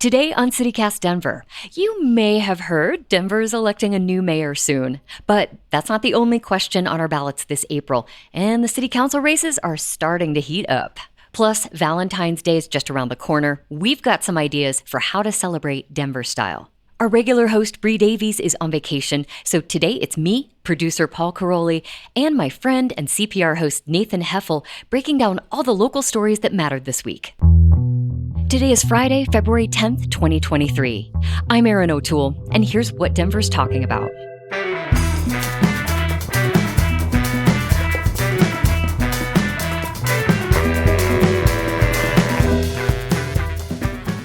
Today on CityCast Denver, you may have heard Denver's electing a new mayor soon. But that's not the only question on our ballots this April, and the city council races are starting to heat up. Plus, Valentine's Day is just around the corner. We've got some ideas for how to celebrate Denver style. Our regular host, Bree Davies, is on vacation, so today it's me, producer Paul Caroli, and my friend and CPR host Nathan Heffel breaking down all the local stories that mattered this week. Today is Friday, February 10th, 2023. I'm Erin O'Toole, and here's what Denver's talking about.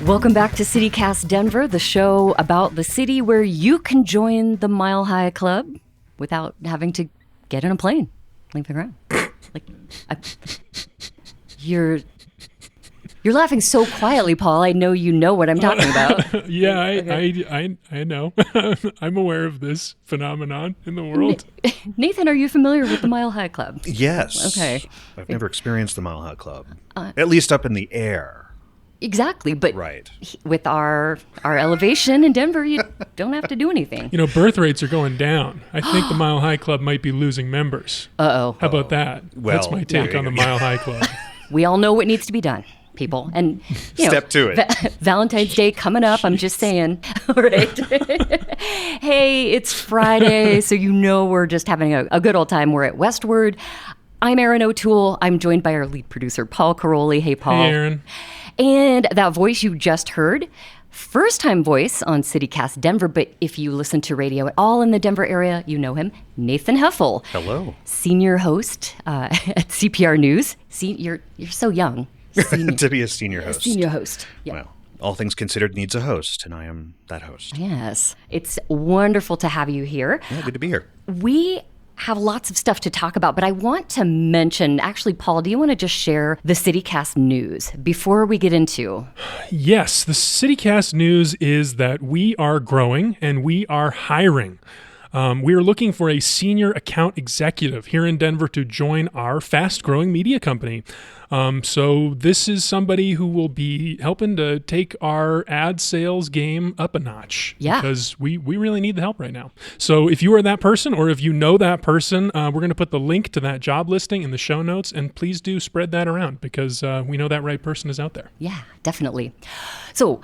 Welcome back to CityCast Denver, the show about the city where you can join the Mile High Club without having to get in a plane, leave the ground. You're laughing so quietly, Paul. I know you know what I'm talking about. Yeah, I know. I'm aware of this phenomenon in the world. Nathan, are you familiar with the Mile High Club? Yes. Okay. I've never experienced the Mile High Club, at least up in the air. Exactly, but right. With our elevation in Denver, you don't have to do anything. You know, birth rates are going down. I think the Mile High Club might be losing members. Uh-oh. How about that? Well, that's my take on the Mile High Club. We all know what needs to be done, people. And Step to it. Valentine's Day coming up, I'm just saying. All right. Hey, it's Friday, so you know we're just having a good old time. We're at Westward. I'm Erin O'Toole. I'm joined by our lead producer, Paul Caroli. Hey, Paul. Hey, Erin. And that voice you just heard, first-time voice on CityCast Denver, but if you listen to radio at all in the Denver area, you know him, Nathan Heffel. Hello. Senior host at CPR News. You're so young. To be a senior host. Senior host, yeah. Well, all things considered needs a host, and I am that host. Yes. It's wonderful to have you here. Yeah, good to be here. We have lots of stuff to talk about, but I want to mention, actually, Paul, do you want to just share the CityCast news before we get into? Yes, the CityCast news is that we are growing and we are hiring. We are looking for a senior account executive here in Denver to join our fast-growing media company. So this is somebody who will be helping to take our ad sales game up a notch. Yeah. Because we really need the help right now. So if you are that person or if you know that person, we're going to put the link to that job listing in the show notes. And please do spread that around because we know that right person is out there. Yeah, definitely. So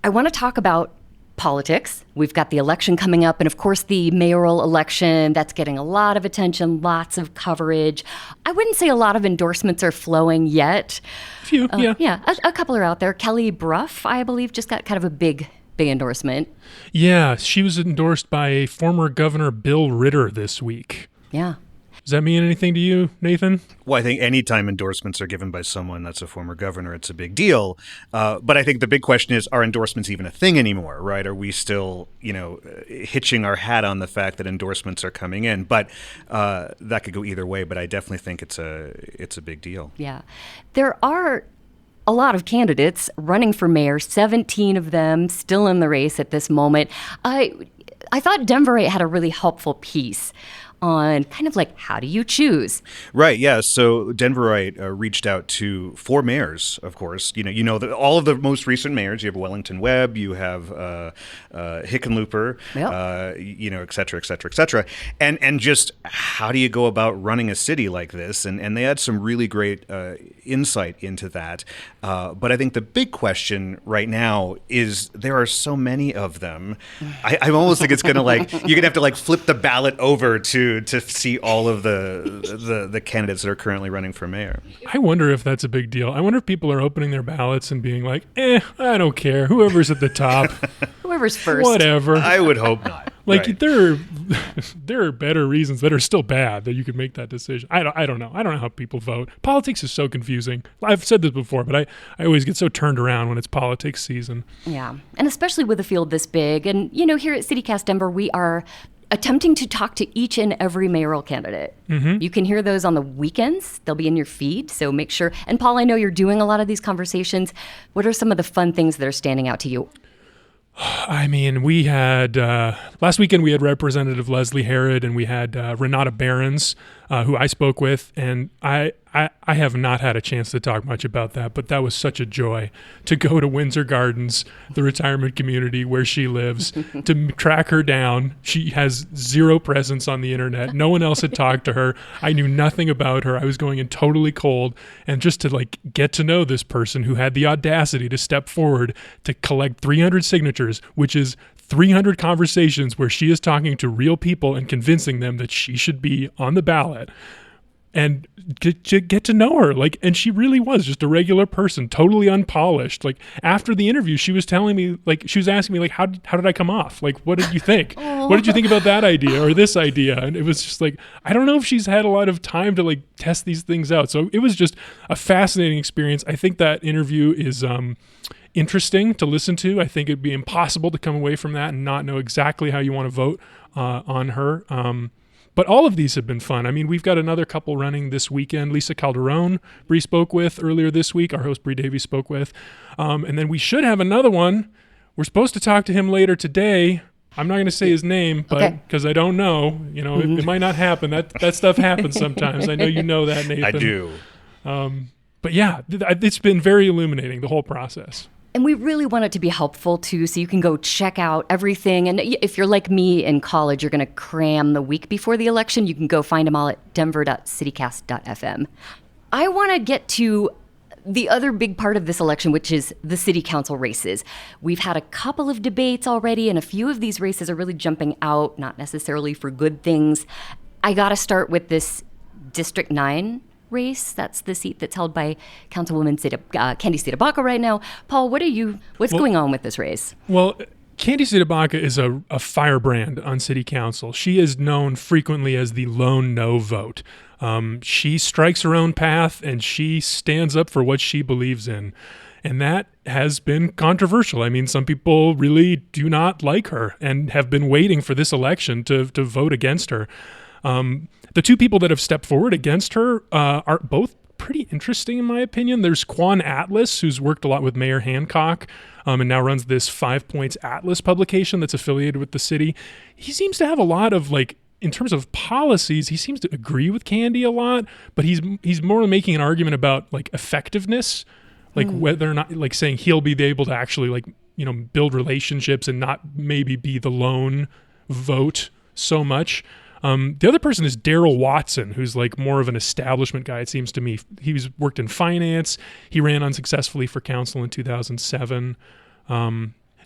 I want to talk about politics. We've got the election coming up, and of course the mayoral election, that's getting a lot of attention, lots of coverage. I wouldn't say a lot of endorsements are flowing yet. A few, yeah. Yeah, a couple are out there. Kelly Brough, I believe, just got kind of a big endorsement. Yeah, she was endorsed by former Governor Bill Ritter this week. Yeah. Does that mean anything to you, Nathan? Well, I think anytime endorsements are given by someone that's a former governor, it's a big deal. But I think the big question is, are endorsements even a thing anymore, right? Are we still, hitching our hat on the fact that endorsements are coming in? But that could go either way. But I definitely think it's a big deal. Yeah. There are a lot of candidates running for mayor, 17 of them still in the race at this moment. I thought Denverite had a really helpful piece on kind of like, how do you choose? Right, yeah. So Denverite reached out to 4 mayors, of course. You know all of the most recent mayors. You have Wellington Webb, you have Hickenlooper, yep. Et cetera, et cetera, et cetera. And just how do you go about running a city like this? And they had some really great insight into that. But I think the big question right now is there are so many of them. I almost think it's going to you're going to have to flip the ballot over to see all of the candidates that are currently running for mayor. I wonder if that's a big deal. I wonder if people are opening their ballots and being like, I don't care. Whoever's at the top. Whoever's first. Whatever. I would hope not. Right. there are better reasons that are still bad that you could make that decision. I don't know. I don't know how people vote. Politics is so confusing. I've said this before, but I always get so turned around when it's politics season. Yeah. And especially with a field this big. And, here at CityCast Denver, we are attempting to talk to each and every mayoral candidate. Mm-hmm. You can hear those on the weekends. They'll be in your feed, so make sure. And Paul, I know you're doing a lot of these conversations. What are some of the fun things that are standing out to you? I mean, we had, last weekend we had Representative Leslie Herod and we had Renata Behrens who I spoke with, and I have not had a chance to talk much about that, but that was such a joy to go to Windsor Gardens, the retirement community where she lives, to track her down. She has zero presence on the internet. No one else had talked to her. I knew nothing about her. I was going in totally cold, and just to like get to know this person who had the audacity to step forward to collect 300 signatures, which is 300 conversations where she is talking to real people and convincing them that she should be on the ballot, and get to know her. Like, and she really was just a regular person, totally unpolished. Like, after the interview, she was telling me, like, she was asking me, like, how did I come off? Like, what did you think? What did you think about that idea or this idea? And it was just like, I don't know if she's had a lot of time to like test these things out. So it was just a fascinating experience. I think that interview is interesting to listen to. I think it'd be impossible to come away from that and not know exactly how you want to vote on her. But all of these have been fun. I mean, we've got another couple running this weekend. Lisa Calderon, Bree spoke with earlier this week. Our host, Bree Davies, spoke with. And then we should have another one. We're supposed to talk to him later today. I'm not going to say his name, but because I don't know. You know, it might not happen. That stuff happens sometimes. I know you know that, Nathan. I do. But yeah, it's been very illuminating, the whole process. And we really want it to be helpful, too, so you can go check out everything. And if you're like me in college, you're going to cram the week before the election, you can go find them all at denver.citycast.fm. I want to get to the other big part of this election, which is the city council races. We've had a couple of debates already, and a few of these races are really jumping out, not necessarily for good things. I got to start with this District 9 race. That's the seat that's held by Councilwoman Candy Sidabaca right now. Paul, what's going on with this race? Well, Candy Sidabaca is a firebrand on city council. She is known frequently as the lone no vote. She strikes her own path and she stands up for what she believes in. And that has been controversial. I mean, some people really do not like her and have been waiting for this election to vote against her. The two people that have stepped forward against her are both pretty interesting, in my opinion. There's Quan Atlas, who's worked a lot with Mayor Hancock and now runs this 5 Points Atlas publication that's affiliated with the city. He seems to have a lot of, like, in terms of policies, he seems to agree with Candy a lot, but he's more making an argument about, like, effectiveness, like whether or not, like, saying he'll be able to actually, like, you know, build relationships and not maybe be the lone vote so much. The other person is Daryl Watson, who's like more of an establishment guy, it seems to me. He's worked in finance. He ran unsuccessfully for council in 2007.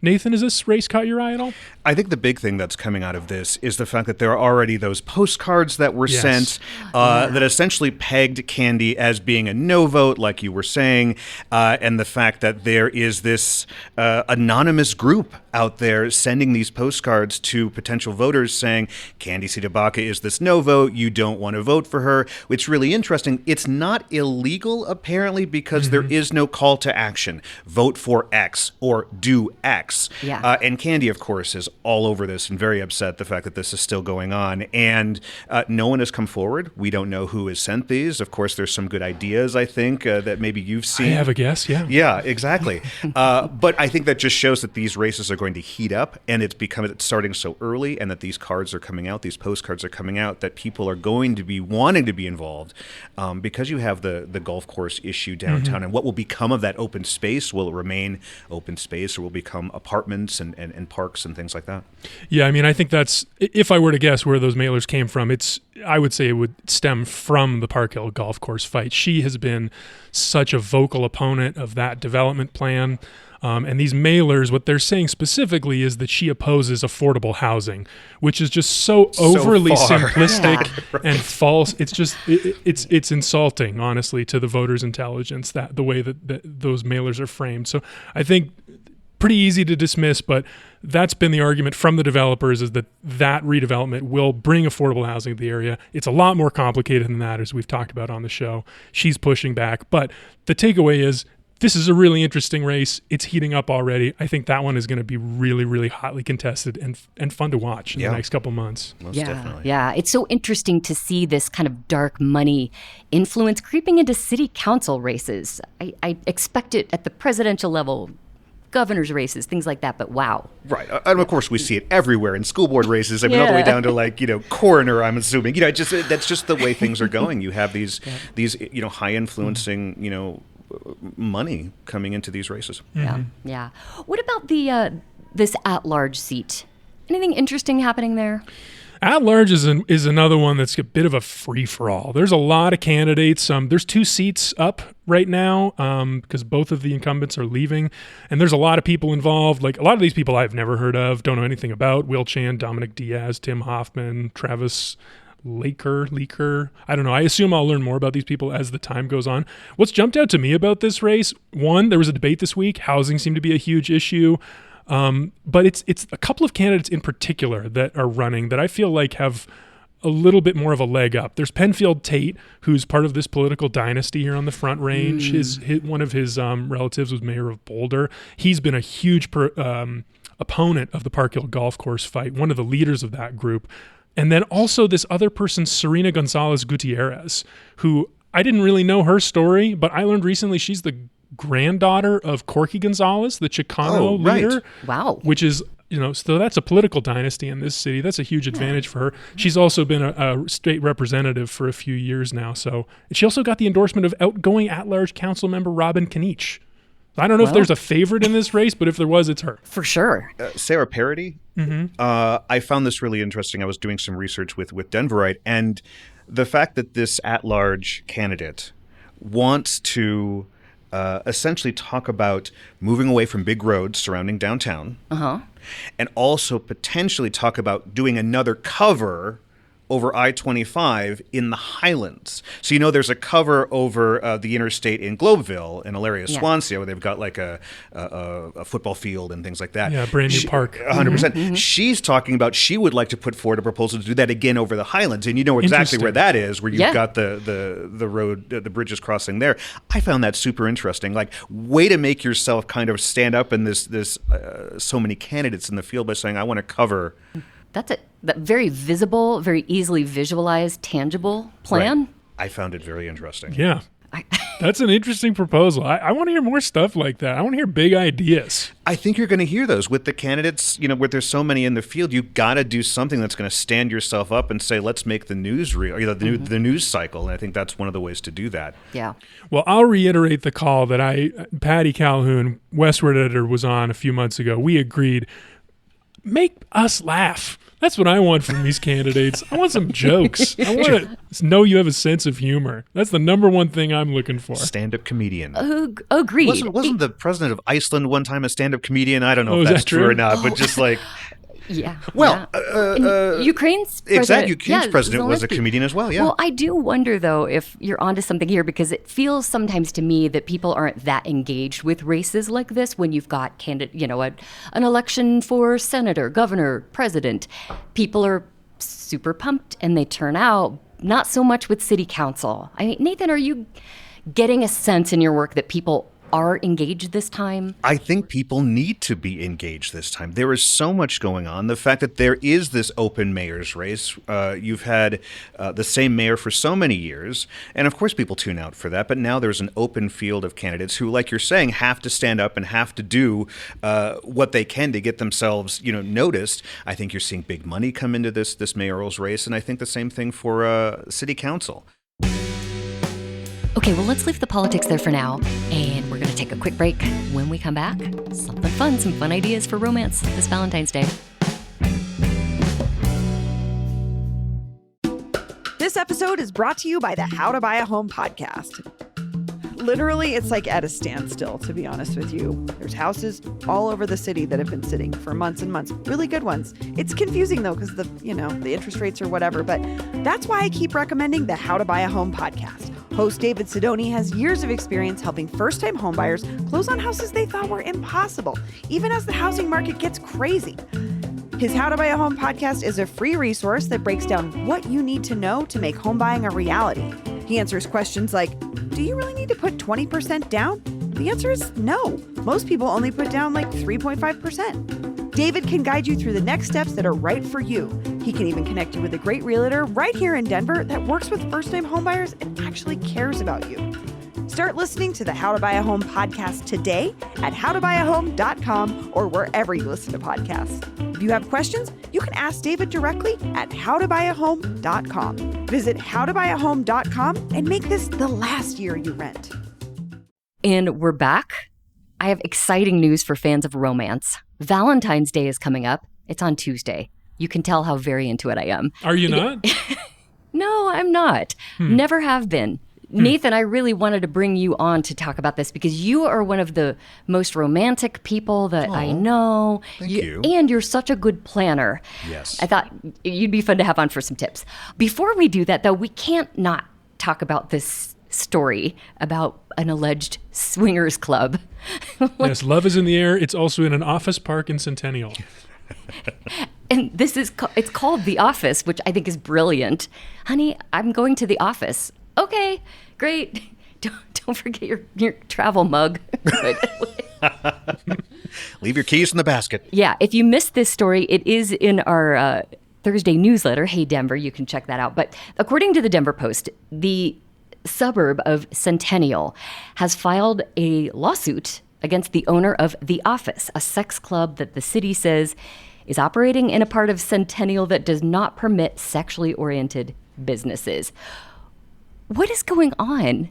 Nathan, has this race caught your eye at all? I think the big thing that's coming out of this is the fact that there are already those postcards that were sent that essentially pegged Candy as being a no vote, like you were saying, and the fact that there is this anonymous group out there sending these postcards to potential voters saying, Candy Sidabaca is this no vote, you don't want to vote for her. It's really interesting. It's not illegal, apparently, because there is no call to action. Vote for X or do X. Yeah. And Candy, of course, is all over this and very upset the fact that this is still going on. And no one has come forward. We don't know who has sent these. Of course, there's some good ideas, I think, that maybe you've seen. I have a guess, yeah. Yeah, exactly. But I think that just shows that these races are going to heat up, and it's starting so early, and that these cards are coming out, these postcards are coming out, that people are going to be wanting to be involved because you have the golf course issue downtown. And what will become of that open space? Will it remain open space, or will it become apartments and parks and things like that? Yeah, I mean, I think that's, if I were to guess where those mailers came from, I would say it would stem from the Park Hill golf course fight. She has been such a vocal opponent of that development plan. And these mailers, what they're saying specifically is that she opposes affordable housing, which is just so overly simplistic and false. It's just, it's insulting, honestly, to the voters' intelligence, that the way that those mailers are framed. So I think pretty easy to dismiss, but that's been the argument from the developers, is that redevelopment will bring affordable housing to the area. It's a lot more complicated than that, as we've talked about on the show. She's pushing back, but the takeaway is this is a really interesting race. It's heating up already. I think that one is going to be really, really hotly contested and fun to watch in the next couple months. Most definitely. Yeah, it's so interesting to see this kind of dark money influence creeping into city council races. I expect it at the presidential level governor's races, things like that. But wow. Right. And of course, we see it everywhere in school board races. I mean, all the way down to coroner, I'm assuming. That's just the way things are going. You have these high influencing, money coming into these races. Yeah. What about this at-large seat? Anything interesting happening there? At-large is another one that's a bit of a free-for-all. There's a lot of candidates. There's 2 seats up right now because both of the incumbents are leaving, and there's a lot of people involved. Like, a lot of these people I've never heard of, don't know anything about. Will Chan, Dominic Diaz, Tim Hoffman, Travis Leaker. I don't know. I assume I'll learn more about these people as the time goes on. What's jumped out to me about this race, one, there was a debate this week. Housing seemed to be a huge issue. But it's a couple of candidates in particular that are running that I feel like have a little bit more of a leg up. There's Penfield Tate, who's part of this political dynasty here on the Front Range. One of his relatives was mayor of Boulder. He's been a huge opponent of the Park Hill Golf Course fight, one of the leaders of that group. And then also this other person, Serena Gonzalez Gutierrez, who I didn't really know her story, but I learned recently she's the granddaughter of Corky Gonzalez, the Chicano leader. Wow. Which is, so that's a political dynasty in this city. That's a huge advantage for her. She's also been a state representative for a few years now. So she also got the endorsement of outgoing at-large council member Robin Kniech. I don't know if there's a favorite in this race, but if there was, it's her. For sure. Sarah Parody. I found this really interesting. I was doing some research with Denverite, and the fact that this at-large candidate wants to essentially talk about moving away from big roads surrounding downtown, and also potentially talk about doing another cover over I-25 in the Highlands. So, there's a cover over the interstate in Globeville, in Elaria, Swansea, where they've got like a football field and things like that. Yeah, brand new park. 100%. She's talking about she would like to put forward a proposal to do that again over the Highlands. And you know exactly where that is, where you've got the road, the bridges crossing there. I found that super interesting. Like, way to make yourself kind of stand up in this so many candidates in the field by saying, I want to cover... That's that very visible, very easily visualized, tangible plan. Right. I found it very interesting. Yeah. That's an interesting proposal. I want to hear more stuff like that. I want to hear big ideas. I think you're going to hear those with the candidates, where there's so many in the field. You got to do something that's going to stand yourself up and say, let's make the news real, the news cycle. And I think that's one of the ways to do that. Yeah. Well, I'll reiterate the call that Patty Calhoun, Westward editor, was on a few months ago. We agreed, make us laugh. That's what I want from these candidates. I want some jokes. I want to know you have a sense of humor. That's the number one thing I'm looking for. Stand-up comedian. Agreed. Wasn't the president of Iceland one time a stand-up comedian? I don't know if that's true or not, but just like... Yeah. Well, Ukraine's president. Exactly. Ukraine's president was a comedian as well, yeah. Well, I do wonder, though, if you're onto something here, because it feels sometimes to me that people aren't that engaged with races like this when you've got an election for senator, governor, president. People are super pumped and they turn out, not so much with city council. I mean, Nathan, are you getting a sense in your work that people are engaged this time? I think people need to be engaged this time. There is so much going on. The fact that there is this open mayor's race, you've had the same mayor for so many years, and of course people tune out for that, but now there's an open field of candidates who, like you're saying, have to stand up and have to do what they can to get themselves, noticed. I think you're seeing big money come into this mayoral's race, and I think the same thing for city council. Okay, well, let's leave the politics there for now, and we're going to take a quick break. When we come back, something fun, some fun ideas for romance this Valentine's Day. This episode is brought to you by the How to Buy a Home podcast. Literally, it's like at a standstill, to be honest with you. There's houses all over the city that have been sitting for months and months. Really good ones. It's confusing, though, because the interest rates or whatever. But that's why I keep recommending the How to Buy a Home podcast. Host David Sidoni has years of experience helping first-time homebuyers close on houses they thought were impossible, even as the housing market gets crazy. His How to Buy a Home podcast is a free resource that breaks down what you need to know to make home buying a reality. He answers questions like, do you really need to put 20% down? The answer is no. Most people only put down like 3.5%. David can guide you through the next steps that are right for you. He can even connect you with a great realtor right here in Denver that works with first-time homebuyers and actually cares about you. Start listening to the How to Buy a Home podcast today at howtobuyahome.com or wherever you listen to podcasts. If you have questions, you can ask David directly at howtobuyahome.com. Visit howtobuyahome.com and make this the last year you rent. And we're back. I have exciting news for fans of romance. Valentine's Day is coming up. It's on Tuesday. You can tell how very into it I am. Are you not? No, I'm not. Never have been. Nathan, I really wanted to bring you on to talk about this because you are one of the most romantic people that I know. Thank you. And you're such a good planner. Yes. I thought you'd be fun to have on for some tips. Before we do that, though, we can't not talk about this story about an alleged swingers club. Yes, love is in the air. It's also in an office park in Centennial. And this is, it's called The Office, which I think is brilliant. Honey, I'm going to the office. Okay, great. Don't forget your travel mug. Leave your keys in the basket. Yeah, if you missed this story, it is in our Thursday newsletter, Hey Denver. You can check that out. But according to the Denver Post, the suburb of Centennial has filed a lawsuit against the owner of The Office, a sex club that the city says is operating in a part of Centennial that does not permit sexually oriented businesses. What is going on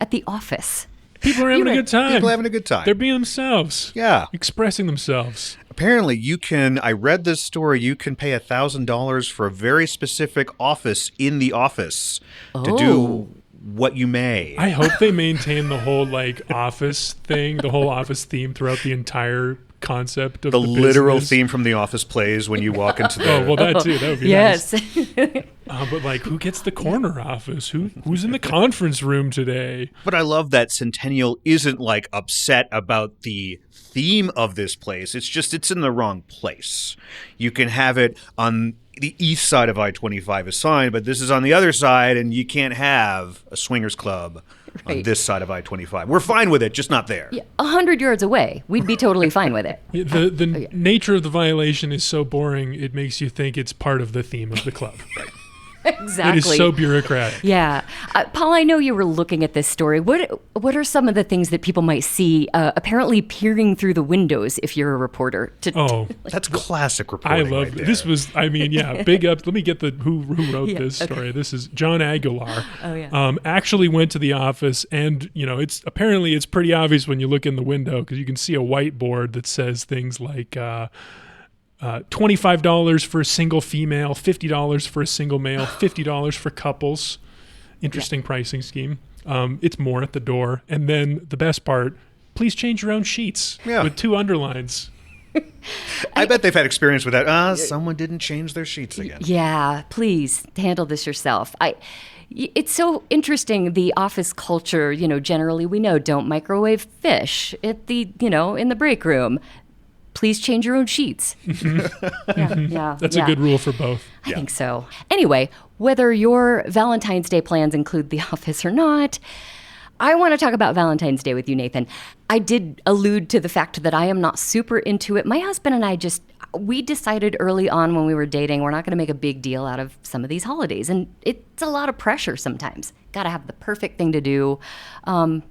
at The Office? People are having a good time. People are having a good time. They're being themselves. Yeah. Expressing themselves. Apparently, I read this story, you can pay $1,000 for a very specific office in the office to do what you may. I hope they maintain the whole office thing, the whole office theme throughout the entire concept of the literal business. theme from The Office plays when you walk into the... Oh, well, that too. That would be Yes. nice. But who gets the corner office? Who's in the conference room today? But I love that Centennial isn't upset about the theme of this place. It's just it's in the wrong place. You can have it on the east side of I-25 assigned, but this is on the other side, and you can't have a swingers club on this side of I-25. We're fine with it, just not there. Yeah, 100 yards away, we'd be totally fine with it. The nature of the violation is so boring, it makes you think it's part of the theme of the club. Exactly. It is so bureaucratic. Yeah. Paul, I know you were looking at this story. What are some of the things that people might see apparently peering through the windows if you're a reporter? That's classic I reporting. love right there. this. Was big up. Let me get who wrote this story. okay. This is John Aguilar. Oh, yeah. Actually went to the office, and it's pretty obvious when you look in the window because you can see a whiteboard that says things like $25 for a single female, $50 for a single male, $50 for couples. Interesting pricing scheme. It's more at the door. And then the best part, please change your own sheets with 2 underlines. I bet they've had experience with that. Someone didn't change their sheets again. Yeah, please handle this yourself. It's so interesting, the office culture, generally we know don't microwave fish at the, in the break room. Please change your own sheets. Yeah. That's a good rule for both. I think so. Anyway, whether your Valentine's Day plans include The Office or not, I want to talk about Valentine's Day with you, Nathan. I did allude to the fact that I am not super into it. My husband and I we decided early on when we were dating, we're not going to make a big deal out of some of these holidays. And it's a lot of pressure sometimes. Got to have the perfect thing to do. Paul,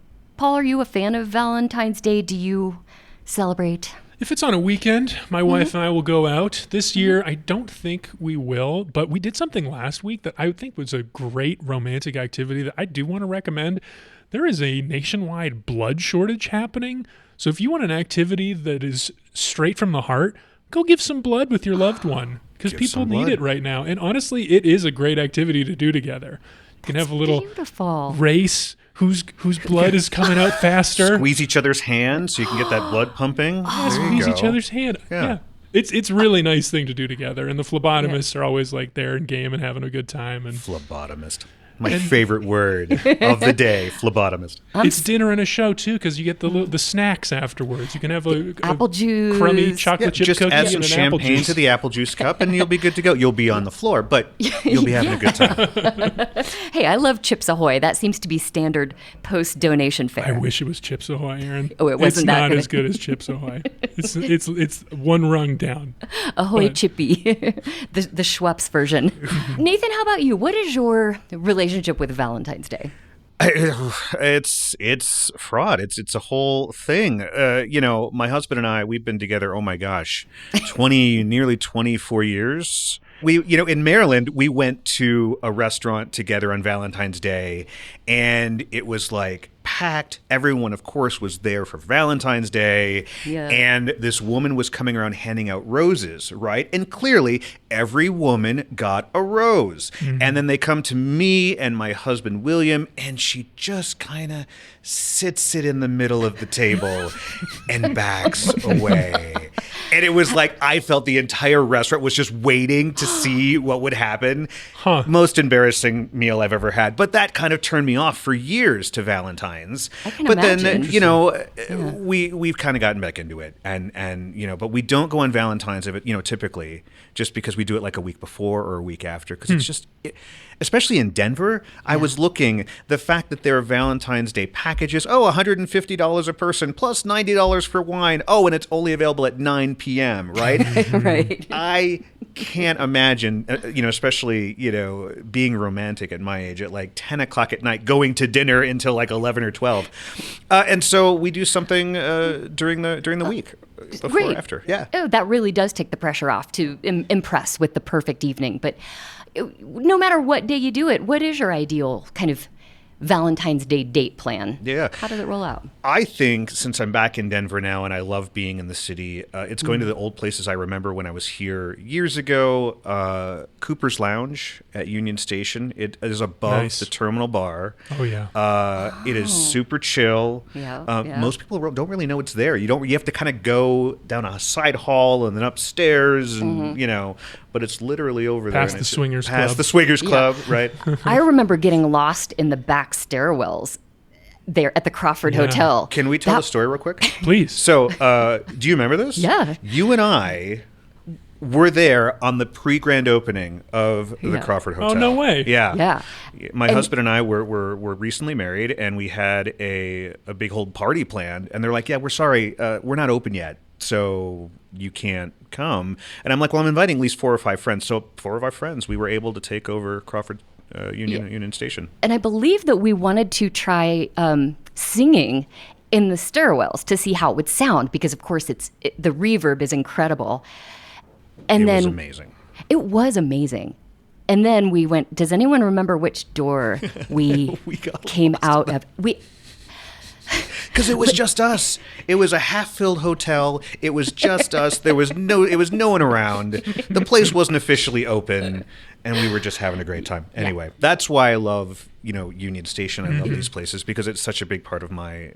are you a fan of Valentine's Day? Do you celebrate? If it's on a weekend, my wife and I will go out. This year, I don't think we will, but we did something last week that I think was a great romantic activity that I do want to recommend. There is a nationwide blood shortage happening. So if you want an activity that is straight from the heart, go give some blood with your loved one because people need it right now. And honestly, it is a great activity to do together. You can have a little beautiful race. Whose blood is coming out faster? Squeeze each other's hand so you can get that blood pumping. Squeeze each other's hand. Yeah. It's a really nice thing to do together. And the phlebotomists are always there and game and having a good time. And phlebotomist. My favorite word of the day, phlebotomist. It's dinner and a show, too, because you get the snacks afterwards. You can have a apple juice, crummy chocolate chip just cookie add some and an apple champagne juice to the apple juice cup, and you'll be good to go. You'll be on the floor, but you'll be having a good time. Hey, I love Chips Ahoy. That seems to be standard post-donation fare. I wish it was Chips Ahoy, Aaron. Oh, it wasn't that not good. as good as Chips Ahoy. It's one rung down. Ahoy Chippy, the Schweppes version. Nathan, how about you? What is your relationship with Valentine's Day? It's fraud. It's a whole thing. My husband and I, we've been together, oh my gosh, nearly 24 years. In Maryland, we went to a restaurant together on Valentine's Day, and it was like packed. Everyone, of course, was there for Valentine's Day. Yeah. And this woman was coming around handing out roses, right? And clearly, every woman got a rose. Mm-hmm. And then they come to me and my husband, William, and she just kind of sits it in the middle of the table and backs away. And it was like I felt the entire restaurant was just waiting to see what would happen. Huh. Most embarrassing meal I've ever had. But that kind of turned me off for years to Valentine's. I can but imagine. then, we've kind of gotten back into it. And but we don't go on Valentine's typically just because we do it like a week before or a week after. Because it's just, especially in Denver, I was looking, the fact that there are Valentine's Day packages, $150 a person plus $90 for wine. Oh, and it's only available at 9 p.m., right? Right. I can't imagine, especially, being romantic at my age at like 10 o'clock at night, going to dinner until like 11 or 12. And so we do something during the week, before Great. or after. Yeah. Oh, that really does take the pressure off to impress with the perfect evening. But no matter what day you do it, what is your ideal kind of Valentine's Day date plan? Yeah. How does it roll out? I think since I'm back in Denver now and I love being in the city, it's going to the old places I remember when I was here years ago. Cooper's Lounge at Union Station. It is above Nice. the Terminal Bar. Oh, yeah. It is super chill. Yeah, yeah. Most people don't really know it's there. You have to kind of go down a side hall and then upstairs, and but it's literally over there. Past and the it's Swingers past Club. the Swingers Club, right? I remember getting lost in the back stairwells there at the Crawford Yeah. Hotel. Can we tell the story real quick? Please. So, do you remember this? Yeah. You and I were there on the pre-grand opening of the Yeah. Crawford Oh, Hotel. no way. Yeah. Yeah. My husband and I were recently married, and we had a big old party planned. And they're like, "Yeah, we're sorry, we're not open yet, so you can't come." And I'm like, "Well, I'm inviting at least 4 or 5 friends." So 4 of our friends, we were able to take over Crawford Union Station. And I believe that we wanted to try singing in the stairwells to see how it would sound, because of course the reverb is incredible. And It then was amazing. It was amazing. And then we went, does anyone remember which door we, We got came lost. out of? Because it was just us. It was a half-filled hotel. It was just us. It was no one around. The place wasn't officially open, and we were just having a great time. Anyway, that's why I love, Union Station. I love these places because it's such a big part of my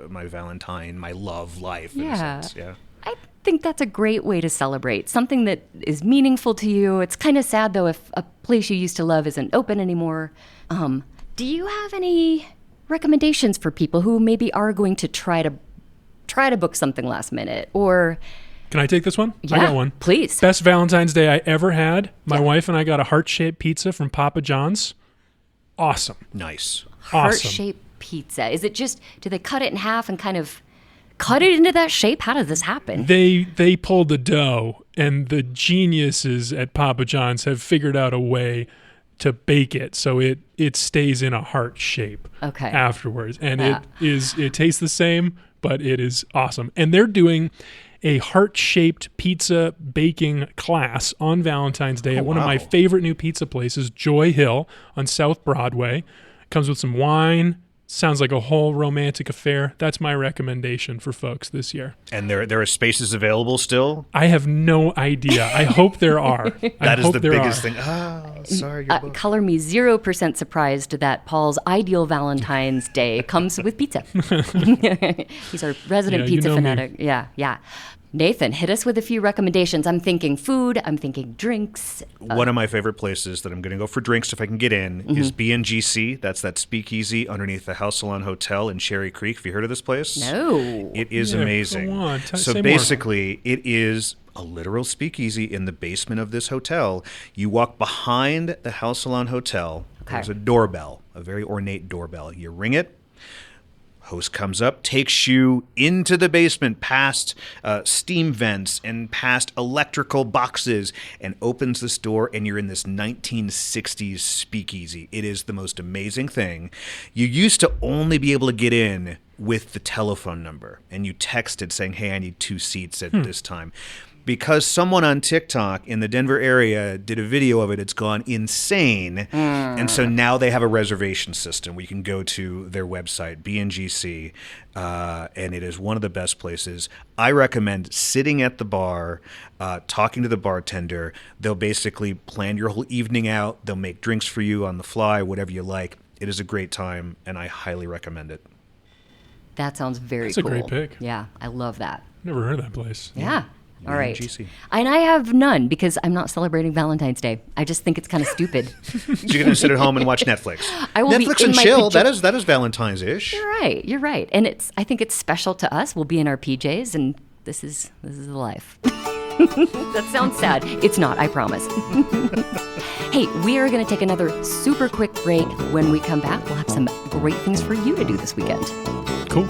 my Valentine, my love life. In a Yeah. sense. Yeah. I think that's a great way to celebrate something that is meaningful to you. It's kind of sad, though, if a place you used to love isn't open anymore. Do you have any recommendations for people who maybe are going to try to book something last minute? Or Can I take this one? I Yeah, got one. please. Best Valentine's Day I ever had. My wife and I got a heart-shaped pizza from Papa John's. Awesome. Nice. Awesome. heart-shaped pizza, is it just, do they cut it in half and kind of cut it into that shape? How does this happen? They pulled the dough, and the geniuses at Papa John's have figured out a way to bake it so it stays in a heart shape Okay. afterwards. And Yeah. it tastes the same, but it is awesome. And they're doing a heart-shaped pizza baking class on Valentine's Day at one of my wow. favorite new pizza places, Joy Hill on South Broadway. Comes with some wine. Sounds like a whole romantic affair. That's my recommendation for folks this year. And there are spaces available still. I have no idea. I hope there are. That is the biggest thing. Sorry, you're booked. Color me 0% surprised that Paul's ideal Valentine's Day comes with pizza. He's our resident Yeah, you pizza know me. fanatic. Yeah. Nathan, hit us with a few recommendations. I'm thinking food. I'm thinking drinks. One of my favorite places that I'm going to go for drinks if I can get in is BNGC. That's that speakeasy underneath the House Salon Hotel in Cherry Creek. Have you heard of this place? No. It is Yeah, amazing. go on. So Say more. basically, it is a literal speakeasy in the basement of this hotel. You walk behind the House Salon Hotel. Okay. There's a doorbell, a very ornate doorbell. You ring it. Host comes up, takes you into the basement past steam vents and past electrical boxes and opens this door, and you're in this 1960s speakeasy. It is the most amazing thing. You used to only be able to get in with the telephone number, and you texted saying, hey, I need 2 seats at this time. Because someone on TikTok in the Denver area did a video of it, it's gone insane. And so now they have a reservation system where you can go to their website, BNGC, and it is one of the best places. I recommend sitting at the bar, talking to the bartender. They'll basically plan your whole evening out. They'll make drinks for you on the fly, whatever you like. It is a great time, and I highly recommend it. That sounds very That's cool. a great pick. Yeah, I love that. Never heard of that place. Yeah. All right. GC. And I have none because I'm not celebrating Valentine's Day. I just think it's kind of stupid. So you're going to sit at home and watch Netflix. I will Netflix be in and my chill. That is Valentine's-ish. You're right. And I think it's special to us. We'll be in our PJs, and this is the life. That sounds sad. It's not, I promise. Hey, we are going to take another super quick break. When we come back, we'll have some great things for you to do this weekend. Cool.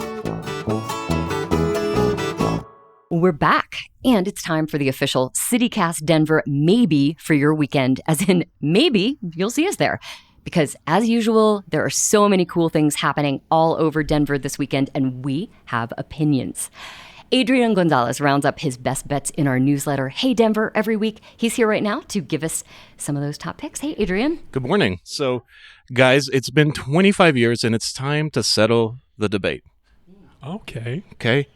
We're back, and it's time for the official CityCast Denver maybe for your weekend, as in maybe you'll see us there. Because as usual, there are so many cool things happening all over Denver this weekend, and we have opinions. Adrian Gonzalez rounds up his best bets in our newsletter, Hey Denver, every week. He's here right now to give us some of those top picks. Hey, Adrian. Good morning. So, guys, it's been 25 years, and it's time to settle the debate. Okay. Okay?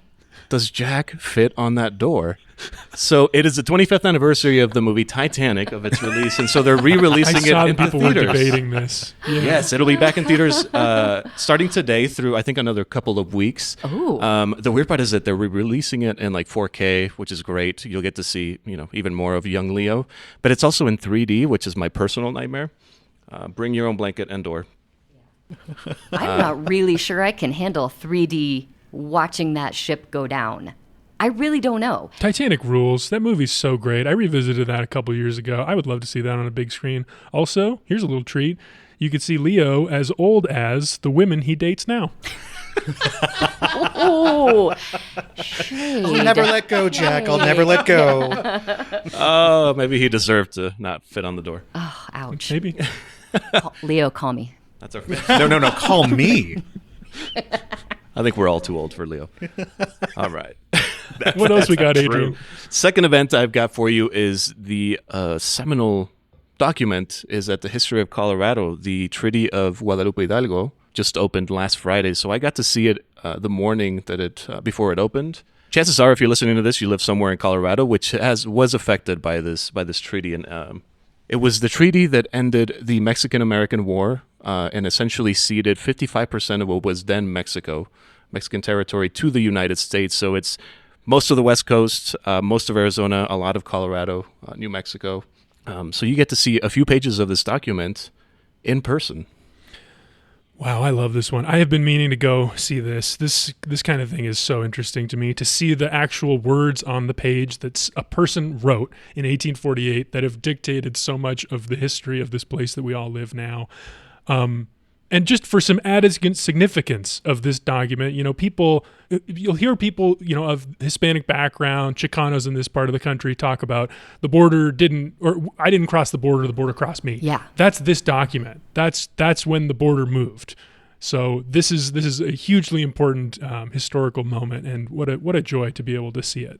Does Jack fit on that door? So it is the 25th anniversary of the movie Titanic, of its release, and so they're re-releasing I saw it in that people theaters. were debating this. Yeah. Yes, it'll be back in theaters starting today through, I think, another couple of weeks. Oh. The weird part is that they're re-releasing it in like 4K, which is great. You'll get to see, even more of young Leo. But it's also in 3D, which is my personal nightmare. Bring your own blanket and door. I'm not really sure I can handle 3D watching that ship go down. I really don't know. Titanic rules. That movie's so great. I revisited that a couple years ago. I would love to see that on a big screen. Also, here's a little treat. You could see Leo as old as the women he dates now. Oh, I'll never let go, Jack. I'll never let go. Oh, maybe he deserved to not fit on the door. Oh, ouch. Maybe. Leo, call me. That's our. No. Call me. I think we're all too old for Leo. All right. What else we got, Adrian? Second event I've got for you is the seminal document is at the History of Colorado. The Treaty of Guadalupe Hidalgo just opened last Friday, so I got to see it the morning that it before it opened. Chances are, if you're listening to this, you live somewhere in Colorado, which was affected by this treaty, and it was the treaty that ended the Mexican-American War and essentially ceded 55% of what was then Mexican territory, to the United States. So it's most of the West Coast, most of Arizona, a lot of Colorado, New Mexico. So you get to see a few pages of this document in person. Wow, I love this one. I have been meaning to go see this. This kind of thing is so interesting to me, to see the actual words on the page that a person wrote in 1848 that have dictated so much of the history of this place that we all live now. And just for some added significance of this document, you'll hear people, of Hispanic background, Chicanos in this part of the country talk about the border I didn't cross the border crossed me. Yeah. That's this document. That's when the border moved. So this is a hugely important historical moment, and what a joy to be able to see it.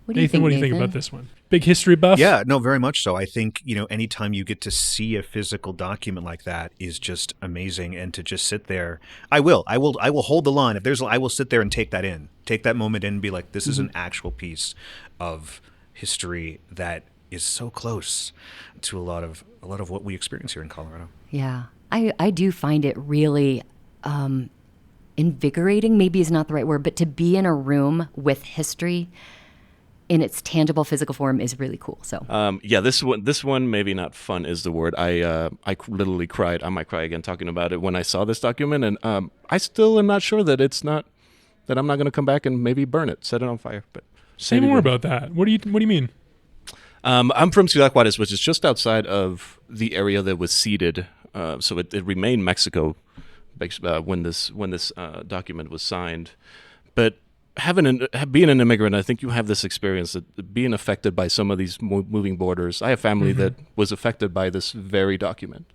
Nathan, what do you think about this one? Big history buff? Yeah, no, very much so. I think, anytime you get to see a physical document like that is just amazing. And to just sit there, I will hold the line. I will sit there and take that moment in and be like, this is an actual piece of history that is so close to a lot of what we experience here in Colorado. Yeah, I do find it really invigorating, maybe is not the right word, but to be in a room with history in its tangible physical form is really cool. So this one maybe not fun is the word. I literally cried. I might cry again talking about it when I saw this document, and I still am not sure that I'm not going to come back and maybe burn it, set it on fire. But say more about that. What do you mean? I'm from Ciudad Juarez, which is just outside of the area that was ceded. So it remained Mexico, when this document was signed. But being an immigrant, I think you have this experience that being affected by some of these moving borders. I have family that was affected by this very document.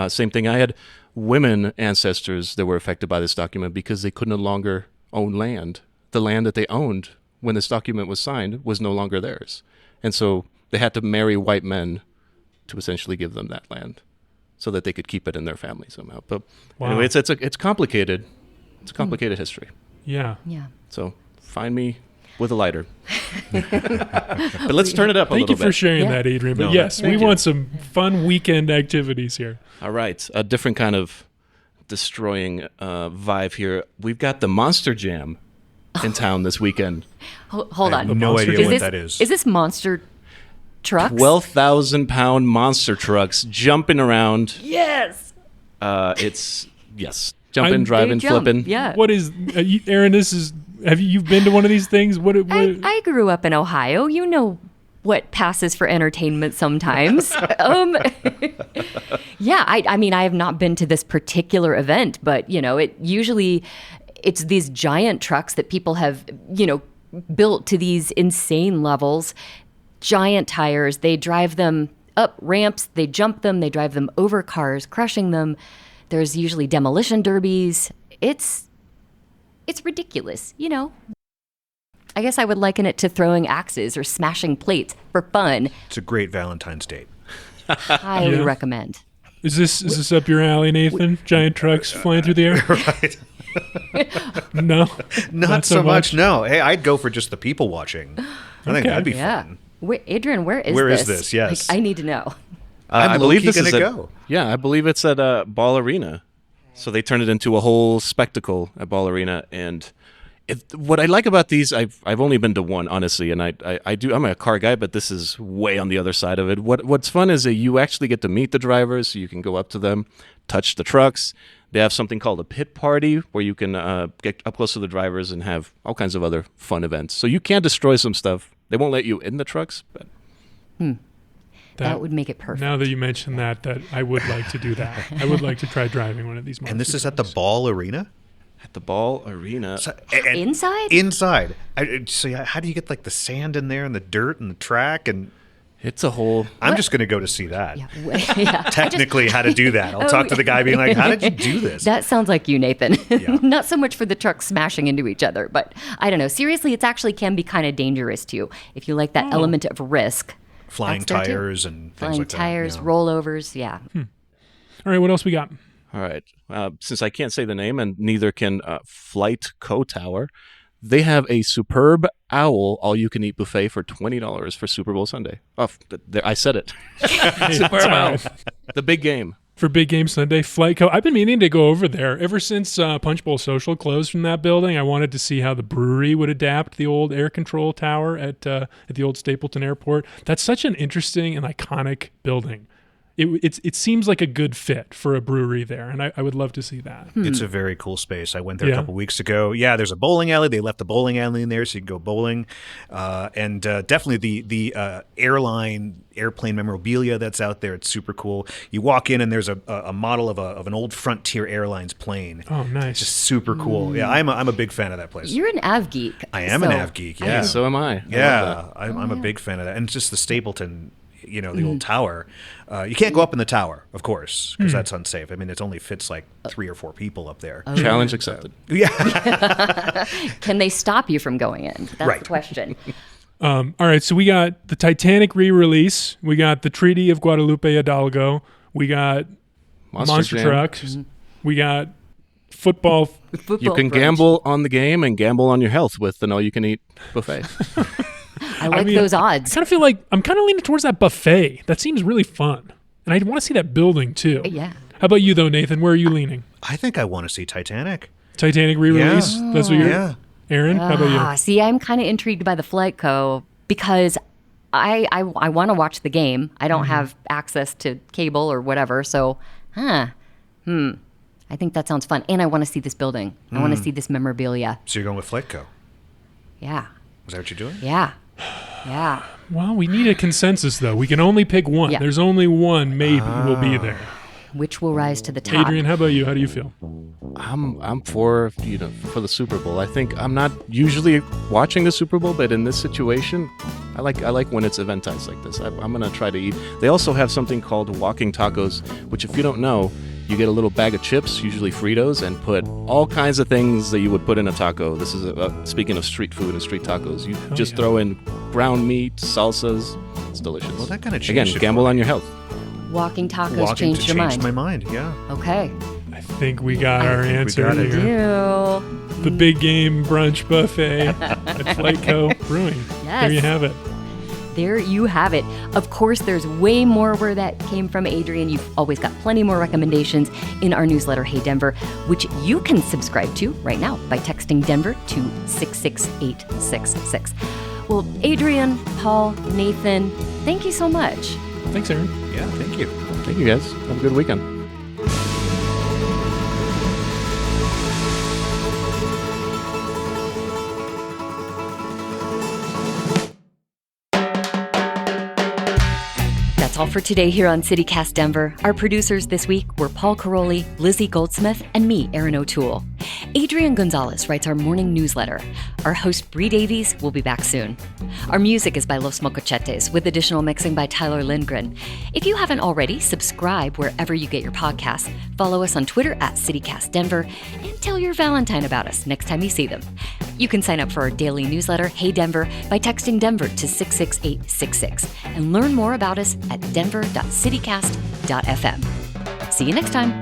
Same thing. I had women ancestors that were affected by this document because they could no longer own land. The land that they owned when this document was signed was no longer theirs. And so they had to marry white men to essentially give them that land so that they could keep it in their family somehow. But anyway, it's complicated. It's a complicated history. Yeah. So find me with a lighter. But let's turn it up a little bit. Thank you for sharing that, Adrian. But yes, we want some fun weekend activities here. All right. A different kind of destroying vibe here. We've got the Monster Jam in town this weekend. Hold on. No idea what that is. Is this monster trucks? 12,000-pound monster trucks jumping around. Yes. Jumping, driving, flipping. Yeah. What is, Aaron, have you been to one of these things? I grew up in Ohio. You know what passes for entertainment sometimes. Yeah, I mean, I have not been to this particular event, but, it's these giant trucks that people have, built to these insane levels. Giant tires. They drive them up ramps. They jump them. They drive them over cars, crushing them. There's usually demolition derbies. It's ridiculous, I guess I would liken it to throwing axes or smashing plates for fun. It's a great Valentine's date. Highly recommend. Is this up your alley, Nathan? Giant trucks flying through the air? Right. No, not so much. No. Hey, I'd go for just the people watching. I think that'd be fun. Adrian, where is this? Where is this? Yes. I need to know. I believe this is go. Yeah, I believe it's at Ball Arena. So they turned it into a whole spectacle at Ball Arena. And what I like about these, I've only been to one, honestly, and I'm a car guy, but this is way on the other side of it. What's fun is that you actually get to meet the drivers, so you can go up to them, touch the trucks. They have something called a pit party where you can get up close to the drivers and have all kinds of other fun events. So you can destroy some stuff. They won't let you in the trucks, but that would make it perfect. Now that you mention that I would like to do that. I would like to try driving one of these monster And this is at the trucks. Ball Arena? at the Ball Arena. So, Inside? Inside. So how do you get like the sand in there and the dirt and the track and... It's a whole... I'm just going to go to see that. Yeah. Technically, how to do that. I'll talk to the guy being like, how did you do this? That sounds like you, Nathan. Yeah. Not so much for the trucks smashing into each other, but I don't know. Seriously, it actually can be kind of dangerous too if you like that element of risk. Flying That's there, too. tires and things Flying like that. tires, yeah. rollovers, yeah. All right, what else we got? All right. Since I can't say the name and neither can Flight Co Tower, they have a superb owl all-you-can-eat buffet for $20 for Super Bowl Sunday. Oh, I said it. Superb owl. The big game. For Big Game Sunday, Flight Co. I've been meaning to go over there. Ever since Punch Bowl Social closed from that building, I wanted to see how the brewery would adapt the old air control tower at the old Stapleton Airport. That's such an interesting and iconic building. It seems like a good fit for a brewery there, and I would love to see that. It's a very cool space. I went there a couple weeks ago. Yeah, there's a bowling alley. They left the bowling alley in there so you can go bowling. And definitely the airplane memorabilia that's out there. It's super cool. You walk in and there's a model of an old Frontier Airlines plane. Oh, nice. It's just super cool. Yeah, I'm a big fan of that place. You're an av geek. I am an av geek, yeah. So am I. Yeah, I'm a big fan of that. And just the Stapleton, the old tower. You can't go up in the tower, of course, because that's unsafe. I mean, it only fits like 3 or 4 people up there. Challenge accepted. Yeah. Can they stop you from going in? That's Right. the question. All right, so we got the Titanic re-release. We got the Treaty of Guadalupe Hidalgo. We got Monster Jam. Trucks. We got football. You can gamble on the game and gamble on your health with an all-you-can-eat buffet. I like those I odds. kind of feel like I'm kind of leaning towards that buffet. That seems really fun. And I want to see that building too. Yeah. How about you though, Nathan? Where are you leaning? I think I want to see Titanic. Titanic re-release? Yeah. That's what you're... Yeah. Aaron, how about you? See, I'm kind of intrigued by the Flight Co. because I want to watch the game. I don't have access to cable or whatever, so I think that sounds fun. And I want to see this building. I want to see this memorabilia. So you're going with Flightco. Yeah. Is that what you're doing? Yeah. Well, we need a consensus though. We can only pick one. Yeah. There's only one maybe will be there. which will rise to the top. Adrian, how about you? How do you feel? I'm for the Super Bowl. I think I'm not usually watching the Super Bowl, but in this situation, I like when it's eventized like this. I'm gonna try to eat. They also have something called walking tacos, which if you don't know, you get a little bag of chips, usually Fritos, and put all kinds of things that you would put in a taco. This is speaking of street food and street tacos. You just throw in ground meat, salsas. It's delicious. Well, that kind of Again, gamble on your health. Walking tacos changed your mind. my mind, yeah. Okay. I think we got our answer got it. here. Ew. The Big Game Brunch Buffet at Flightco Brewing. Yes. There you have it. There you have it. Of course, there's way more where that came from, Adrian. You've always got plenty more recommendations in our newsletter, Hey Denver, which you can subscribe to right now by texting Denver to 66866. Well, Adrian, Paul, Nathan, thank you so much. Thanks, Aaron. Yeah, thank you. Thank you, guys. Have a good weekend. That's all for today here on CityCast Denver. Our producers this week were Paul Caroli, Lizzie Goldsmith, and me, Aaron O'Toole. Adrian Gonzalez writes our morning newsletter. Our host, Bree Davies, will be back soon. Our music is by Los Mocochetes, with additional mixing by Tyler Lindgren. If you haven't already, subscribe wherever you get your podcasts. Follow us on Twitter at CityCast Denver, and tell your Valentine about us next time you see them. You can sign up for our daily newsletter, Hey Denver, by texting Denver to 66866 and learn more about us at denver.citycast.fm. See you next time.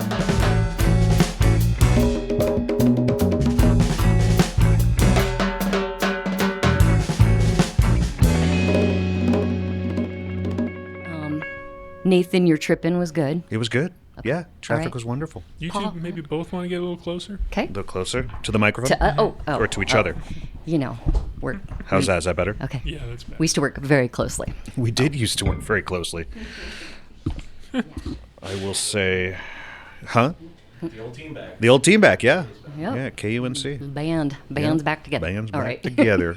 Nathan, your trip in was good. It was good. Okay. Yeah, traffic right. was wonderful. You Paul. two maybe both want to get a little closer? Okay. A little closer to the microphone? Or to each other? You know, we're... How's that? Is that better? Okay. Yeah, that's better. We used to work very closely. We did used to work very closely. I will say, huh? The old team back. The old team back, yeah. Yep. Yeah, KUNC. Band's back together. Band's All back right. together.